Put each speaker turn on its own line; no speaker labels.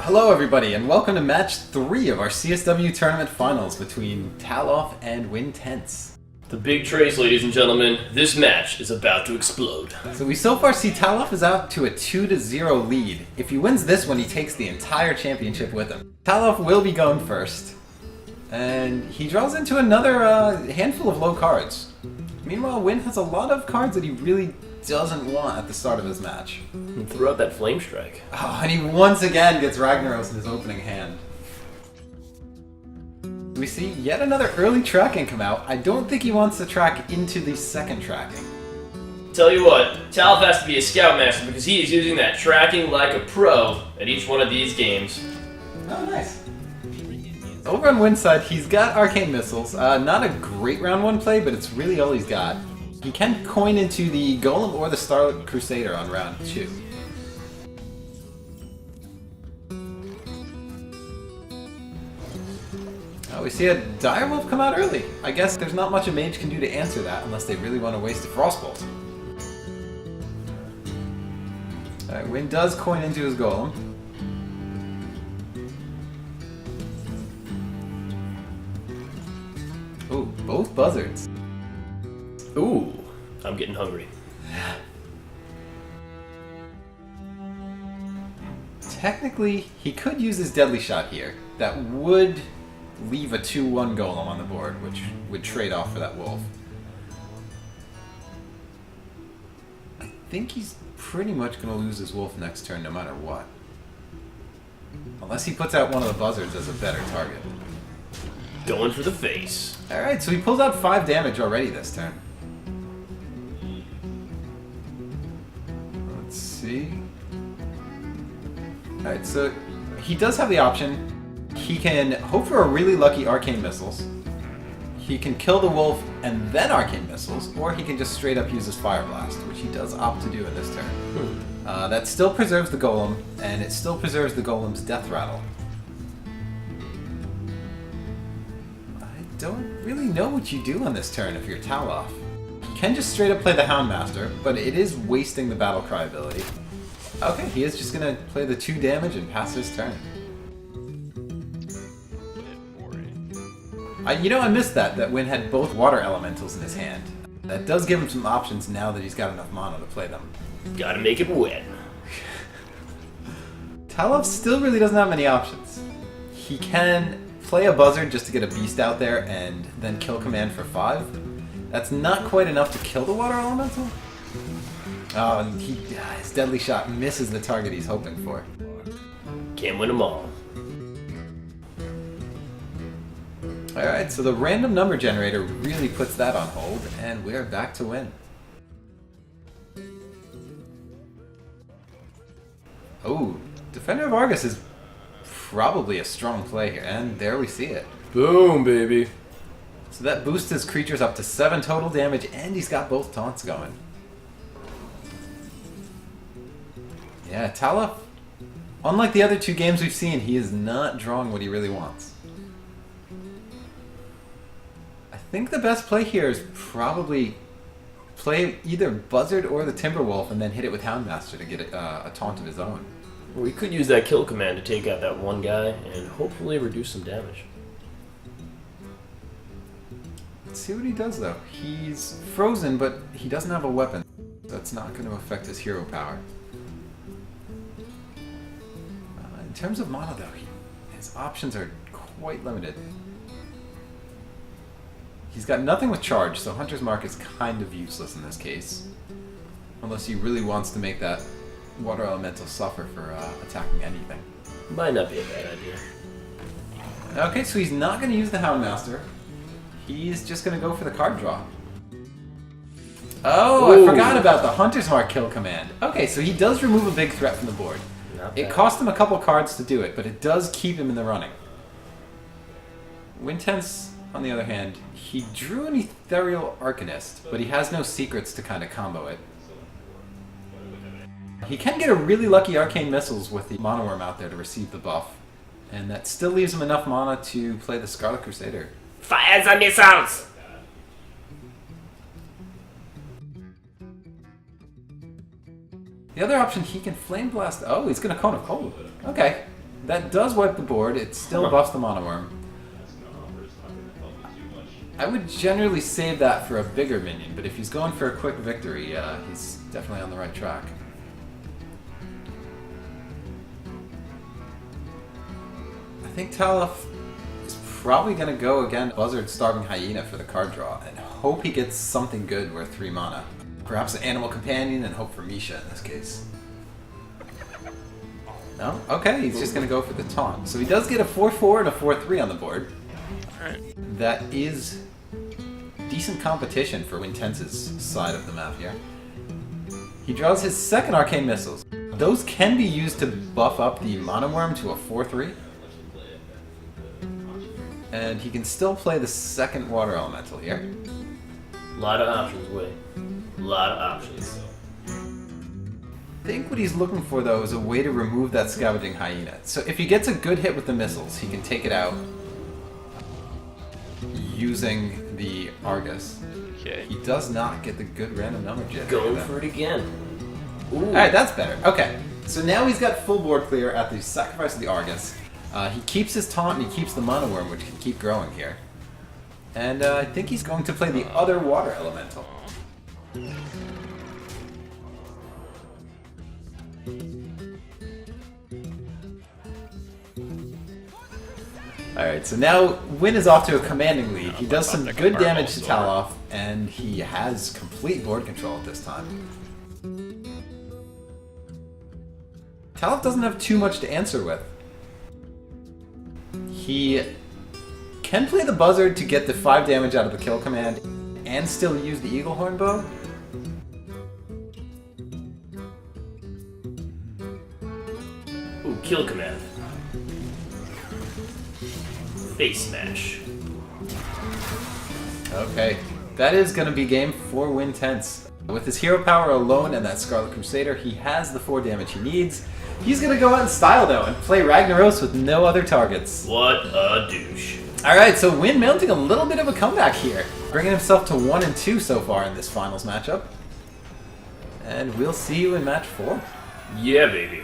Hello everybody, and welcome to match 3 of our CSW Tournament finals between Taloff and Wynntense.
The big trace, ladies and gentlemen. This match is about to explode.
So we so far see Taloff is out to a 2-0 lead. If he wins this one, he takes the entire championship with him. Taloff will be going first, and he draws into another handful of low cards. Meanwhile, Wynn has a lot of cards that he really doesn't want at the start of his match.
And throw out that Flame Strike.
Oh, and he once again gets Ragnaros in his opening hand. We see yet another early tracking come out. I don't think he wants to track into the second tracking.
Tell you what, Taloff has to be a Scoutmaster because he is using that tracking like a pro at each one of these games.
Oh, nice. Over on Wynn's side, he's got Arcane Missiles. Not a great round 1 play, but it's really all he's got. He can coin into the Golem or the Starlit Crusader on round 2. Oh, we see a Direwolf come out early. I guess there's not much a mage can do to answer that unless they really want to waste a Frostbolt. Alright, Wynn does coin into his Golem. Ooh, both buzzards.
Ooh, I'm getting hungry.
Technically, he could use his Deadly Shot here. That would leave a 2-1 Golem on the board, which would trade off for that Wolf. I think he's pretty much going to lose his Wolf next turn no matter what. Unless he puts out one of the buzzards as a better target.
Going for the face.
Alright, so he pulls out 5 damage already this turn. Let's see. Alright, so he does have the option. He can hope for a really lucky Arcane Missiles. He can kill the Wolf and then Arcane Missiles, or he can just straight up use his Fire Blast, which he does opt to do in this turn. That still preserves the Golem, and it still preserves the Golem's Death Rattle. I don't really know what you do on this turn if you're Taloff. You can just straight up play the Houndmaster, but it is wasting the Battle Cry ability. Okay, he is just going to play the 2 damage and pass his turn. I missed that Wynn had both Water Elementals in his hand. That does give him some options now that he's got enough mana to play them.
Gotta make it wet.
Taloff still really doesn't have many options. He can play a Buzzard just to get a Beast out there and then kill command for 5. That's not quite enough to kill the Water Elemental. Oh, and his Deadly Shot misses the target he's hoping for.
Can't win them all.
Alright, so the random number generator really puts that on hold, and we're back to Wynn. Oh, Defender of Argus is probably a strong play here, and there we see it.
Boom, baby.
So that boosts his creatures up to 7 total damage, and he's got both taunts going. Yeah, Taloff, unlike the other 2 games we've seen, he is not drawing what he really wants. I think the best play here is probably play either Buzzard or the Timberwolf and then hit it with Houndmaster to get a taunt of his own.
We could use that kill command to take out that one guy and hopefully reduce some damage.
Let's see what he does though. He's frozen, but he doesn't have a weapon. That's not going to affect his hero power. In terms of mana though, his options are quite limited. He's got nothing with charge, so Hunter's Mark is kind of useless in this case. Unless he really wants to make that Water Elemental suffer for attacking anything.
Might not be a bad idea.
Okay, so he's not going to use the Houndmaster. He's just going to go for the card draw. Oh,
Ooh.
I forgot about the Hunter's Mark kill command. Okay, so he does remove a big threat from the board. It cost him a couple cards to do it, but it does keep him in the running. Wynntense, on the other hand, he drew an Ethereal Arcanist, but he has no secrets to kind of combo it. He can get a really lucky Arcane Missiles with the Mana Worm out there to receive the buff, and that still leaves him enough mana to play the Scarlet Crusader.
Fire the missiles!
The other option, he can Flame Blast. Oh, he's going to Cone of Cold. Okay. That does wipe the board. It still buffs the Mono Worm. I would generally save that for a bigger minion, but if he's going for a quick victory, he's definitely on the right track. I think Taloff is probably going to go again Buzzard Starving Hyena for the card draw, and hope he gets something good worth 3 mana. Perhaps an Animal Companion and hope for Misha in this case. No? Okay, he's just going to go for the taunt. So he does get a 4-4 and a 4-3 on the board.
Alright.
That is decent competition for Wynntense's side of the map here. He draws his second Arcane Missiles. Those can be used to buff up the Mono Worm to a 4-3. And he can still play the second Water Elemental here.
A lot of options, Way. A lot of options.
I think what he's looking for, though, is a way to remove that Scavenging Hyena. So if he gets a good hit with the missiles, he can take it out using the Argus.
Okay.
He does not get the good random number generator.
Going
though.
for it again. Ooh.
Alright, that's better. Okay, so now he's got full board clear at the sacrifice of the Argus. He keeps his taunt and he keeps the Mono Worm, which can keep growing here. And I think he's going to play the other Water Elemental. Alright, so now Wynn is off to a commanding lead. He does some good damage to Taloff, and he has complete board control at this time. Taloff doesn't have too much to answer with. He can play the Buzzard to get the 5 damage out of the kill command, and still use the Eagle Horn Bow.
Ooh, kill command. Face smash.
Okay, that is going to be game for Wynntense. With his hero power alone and that Scarlet Crusader, he has the 4 damage he needs. He's going to go out in style, though, and play Ragnaros with no other targets.
What a douche.
Alright, so Wynn mounting a little bit of a comeback here, bringing himself to 1-2 so far in this finals matchup. And we'll see you in match 4.
Yeah, baby.